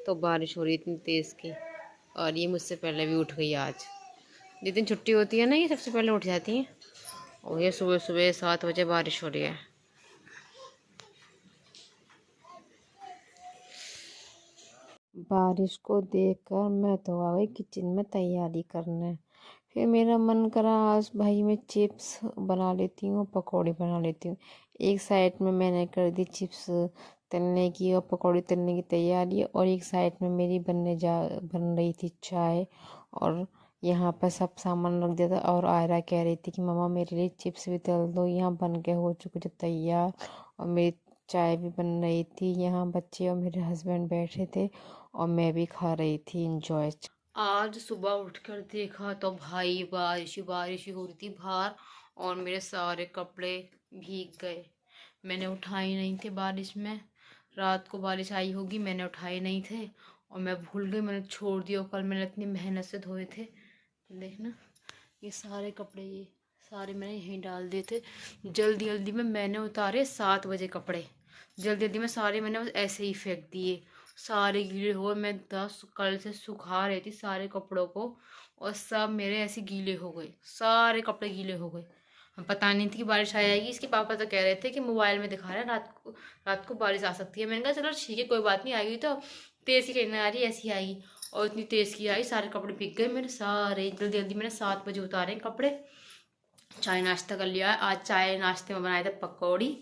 तो बारिश हो रही इतनी तेज़ की, और ये मुझसे पहले भी उठ गई आज। जिस दिन छुट्टी होती है ना ये सबसे पहले उठ जाती हैं, और ये सुबह सुबह 7 बजे बारिश हो रही है। बारिश को देखकर मैं तो आ गई किचन में तैयारी करने। फिर मेरा मन करा आज भाई मैं चिप्स बना लेती हूँ, पकौड़ी बना लेती हूँ। एक साइड में मैंने कर दी चिप्स तलने की और पकौड़ी तलने की तैयारी, और एक साइड में मेरी बन रही थी चाय, और यहाँ पर सब सामान रख दिया था। और आयरा कह रही थी कि मम्मा मेरे लिए चिप्स भी तल दो, यहाँ बन के हो चुके थे तैयार। और मेरी चाय भी बन रही थी। यहाँ बच्चे और मेरे हस्बैंड बैठे थे और मैं भी खा रही थी इंजॉय। आज सुबह उठकर देखा तो भाई बारिश बारिश हो रही थी बाहर, और मेरे सारे कपड़े भीग गए। मैंने उठाए नहीं थे बारिश में, रात को बारिश आई होगी, मैंने उठाए नहीं थे और मैं भूल गई, मैंने छोड़ दिया। कल मैंने इतनी मेहनत से धोए थे, देखना ये सारे कपड़े, ये सारे मैंने यहीं डाल दिए थे। जल्दी जल्दी में मैंने उतारे 7 बजे कपड़े, जल्दी जल्दी में सारे मैंने बस ऐसे ही फेंक दिए। सारे गीले हो, मैं 10 कल से सुखा रही थी सारे कपड़ों को, और सब मेरे ऐसे गीले हो गए, सारे कपड़े गीले हो गए। हम पता नहीं थी कि बारिश आ जाएगी। इसके पापा तो कह रहे थे कि मोबाइल में दिखा रहे हैं रात को बारिश आ सकती है। मैंने कहा चलो ठीक है कोई बात नहीं, आएगी तो तेज़ ही कहने आ रही है, ऐसी आएगी। और इतनी तेज़ की आई, सारे कपड़े भीग गए मेरे सारे। जल्दी जल्दी मैंने 7 बजे उतारे कपड़े। चाय नाश्ता कर लिया। आज चाय नाश्ते में बनाए थे पकौड़ी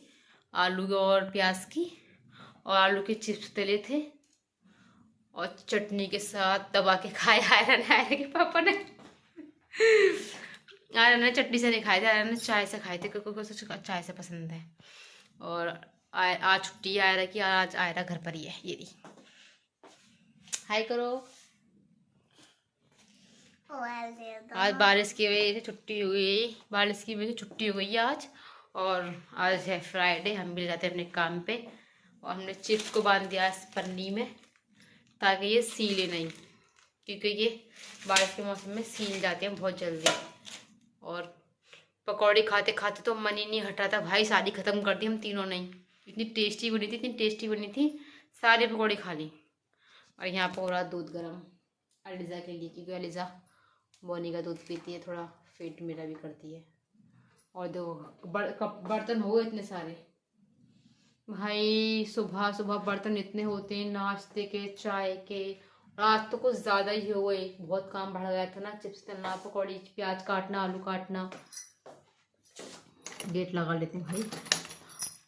आलू और प्याज की, और आलू के चिप्स तले थे, और चटनी के साथ दबा के खाए। आयरन के पापा ने आयरन ने चटनी से नहीं खाए थे, आयरन ने चाय से खाए थे, क्योंकि चाय से पसंद है। और आज छुट्टी आयरा की, आज आयरा घर पर ही है। ये रही, हाय करो। आज बारिश की वजह से छुट्टी हुई, बारिश की वजह से छुट्टी हो गई आज। और आज है फ्राइडे, हम भी जाते हैं अपने काम पे। और हमने चिप्स को बांध दिया इस पन्नी में ताकि ये सीले नहीं, क्योंकि ये बारिश के मौसम में सील जाते हैं बहुत जल्दी। और पकौड़े खाते खाते तो मन ही नहीं हटा था भाई, सारी ख़त्म कर दी हम तीनों ने। इतनी टेस्टी बनी थी, इतनी टेस्टी बनी थी, सारे पकौड़े खा ली। और यहाँ पर हो रहा दूध गर्म अलीज़ा के लिए, क्योंकि अलीज़ा बोनी का दूध पीती है, थोड़ा पेट मेरा भी करती है। और दो बर्तन हो गए इतने सारे भाई, सुबह सुबह बर्तन इतने होते हैं, नाश्ते के, चाय के। आज तो कुछ ज़्यादा ही हो गए, बहुत काम बढ़ गया था ना, चिप्स तलना, पकौड़ी, प्याज काटना, आलू काटना। गेट लगा लेते हैं भाई।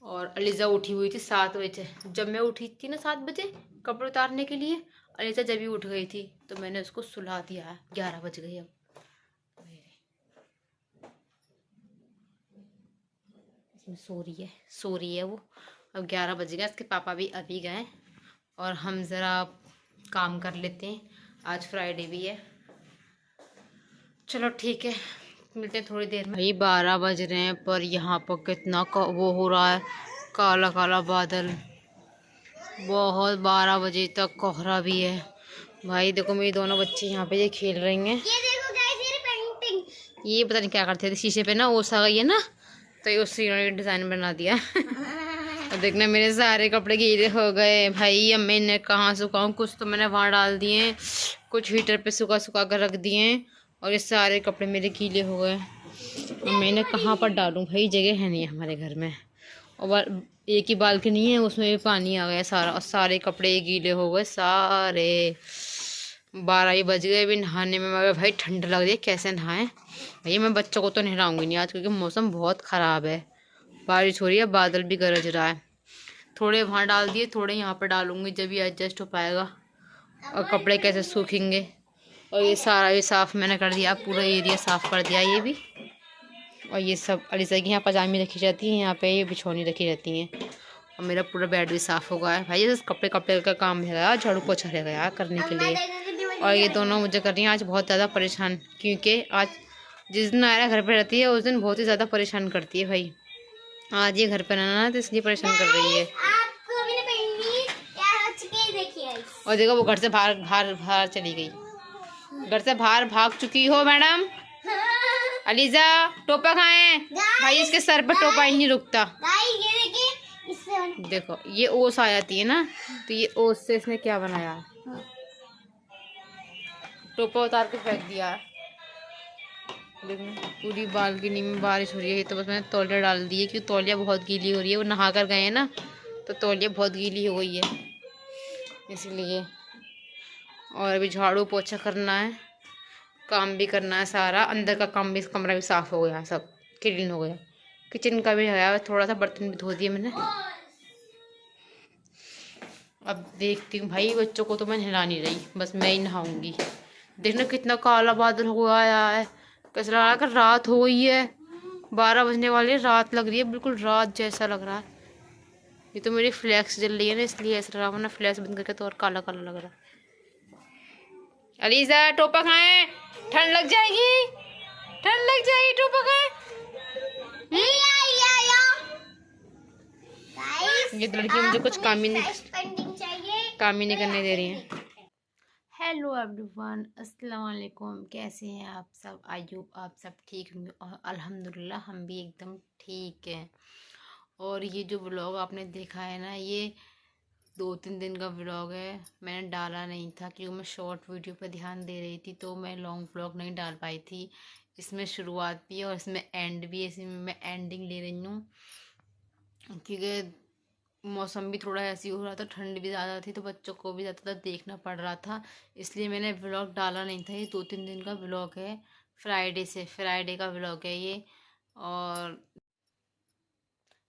और अलीज़ा उठी हुई थी 7 बजे। जब मैं उठी थी ना 7 बजे कपड़े उतारने के लिए, अलीज़ा जब भी उठ गई थी, तो मैंने उसको सुला दिया। 11 बज गए अब। इसमें सो रही है वो। अब 11 बज गए, इसके पापा भी अभी गए, और हम ज़रा काम कर लेते हैं, आज फ्राइडे भी है। चलो ठीक है, मिलते हैं थोड़ी देर में। भाई 12 बज रहे हैं, पर यहाँ पर कितना वो हो रहा है, काला काला बादल बहुत। 12 बजे तक कोहरा भी है भाई। देखो मेरी दोनों बच्ची यहाँ पे ये खेल रही हैं। ये देखो गाइस, ये पेंटिंग, ये पता नहीं क्या करते थे, शीशे पे ना ओस आ गई है ना, तो ये उससे इन्होंने डिज़ाइन बना दिया। और देखना मेरे सारे कपड़े गीले हो गए भाई। अब मैंने कहाँ सुखाऊँ, कुछ तो मैंने वहाँ डाल दिए, कुछ हीटर पे सुखा कर रख दिए, और ये सारे कपड़े मेरे गीले हो गए। और मैंने कहाँ पर डालूँ भाई, जगह है नहीं हमारे घर में। और एक ही बालकनी है, उसमें भी पानी आ गया सारा, और सारे कपड़े गीले हो गए सारे। 12 ही बज गए अभी नहाने में। मगर भाई ठंड लग रही है, कैसे नहाएं भैया। मैं बच्चों को तो नहलाऊंगी नहीं आज, क्योंकि मौसम बहुत ख़राब है, बारिश हो रही है, बादल भी गरज रहा है। थोड़े वहाँ डाल दिए, थोड़े यहाँ पर डालूंगी, जब ये एडजस्ट हो पाएगा। और कपड़े कैसे सूखेंगे। और ये सारा भी साफ़ मैंने कर दिया, पूरा एरिया साफ़ कर दिया ये भी। और ये सब अलीज़ा की यहाँ पजामी रखी जाती है, यहाँ पे ये बिछौनी रखी रहती हैं। और मेरा पूरा बेड भी साफ़ हो गया है भाई। ये कपड़े कपड़े का काम है, झाड़ू पोछा रह गया करने के लिए। और ये दोनों मुझे कर रही हैं आज बहुत ज़्यादा परेशान, क्योंकि आज जिस दिन आयरा घर पे रहती है उस दिन बहुत ही ज़्यादा परेशान करती है भाई। आज ये घर पर रहना तो इसलिए परेशान कर रही है। और देखो वो घर से बाहर चली गई, घर से बाहर भाग चुकी हो मैडम। अलीज़ा टोपा खाएं भाई, इसके सर पर टोपा ही नहीं रुकता। देखो ये ओस आ जाती है ना, तो ये ओस से इसने क्या बनाया, टोपा उतार के फेंक दिया है। देखो पूरी बालकनी में बारिश हो रही है, तो बस मैंने तौलिया डाल दी है क्योंकि तौलिया बहुत गीली हो रही है। वो नहा कर गए हैं ना, तो तौलिया बहुत गीली हो गई है इसलिए। और अभी झाड़ू पोछा करना है, काम भी करना है सारा। अंदर का काम भी, कमरा भी साफ हो गया, सब क्लीन हो गया। किचन का भी है, थोड़ा सा बर्तन भी धो दिए मैंने। अब देखती हूँ भाई, बच्चों को तो मैं नहला नहीं रही, बस मैं ही नहाऊंगी। देखना कितना काला बादल हो आया है, कैसा लग रहा है कि रात हो गई है। 12 बजने वाली है, रात लग रही है, बिल्कुल रात जैसा लग रहा है। ये तो मेरी फ्लैक्स जल रही है ना, इसलिए ऐसा रहा, वरना फ्लैक्स बंद करके तो और काला काला लग रहा है। अलीजा टोपा खाए, ठंड लग जाएगी, ठंड लग जाएगी, टोपा खाए। ये लड़की मुझे कुछ काम ही नहीं करने दे रही है। हेलो एवरीवन, अस्सलाम वालेकुम। कैसे हैं आप सब? आई होप आप सब ठीक होंगे और अल्हम्दुलिल्लाह हम भी एकदम ठीक हैं। और ये जो व्लॉग आपने देखा है ना, ये 2-3 दिन का व्लॉग है। मैंने डाला नहीं था क्योंकि मैं शॉर्ट वीडियो पर ध्यान दे रही थी, तो मैं लॉन्ग व्लॉग नहीं डाल पाई थी। इसमें शुरुआत भी है और इसमें एंड भी है। इसमें मैं एंडिंग ले रही हूँ क्योंकि मौसम भी थोड़ा ऐसी हो रहा था, ठंड भी ज़्यादा थी, तो बच्चों को भी ज़्यादा देखना पड़ रहा था, इसलिए मैंने व्लॉग डाला नहीं था। ये 2-3 दिन का व्लॉग है, फ्राइडे का व्लॉग है ये। और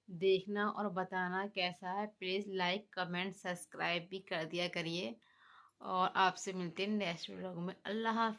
देखना और बताना कैसा है, प्लीज़ लाइक कमेंट सब्सक्राइब भी कर दिया करिए। और आपसे मिलते हैं नेक्स्ट व्लॉग में। अल्लाह हाफ़िज़।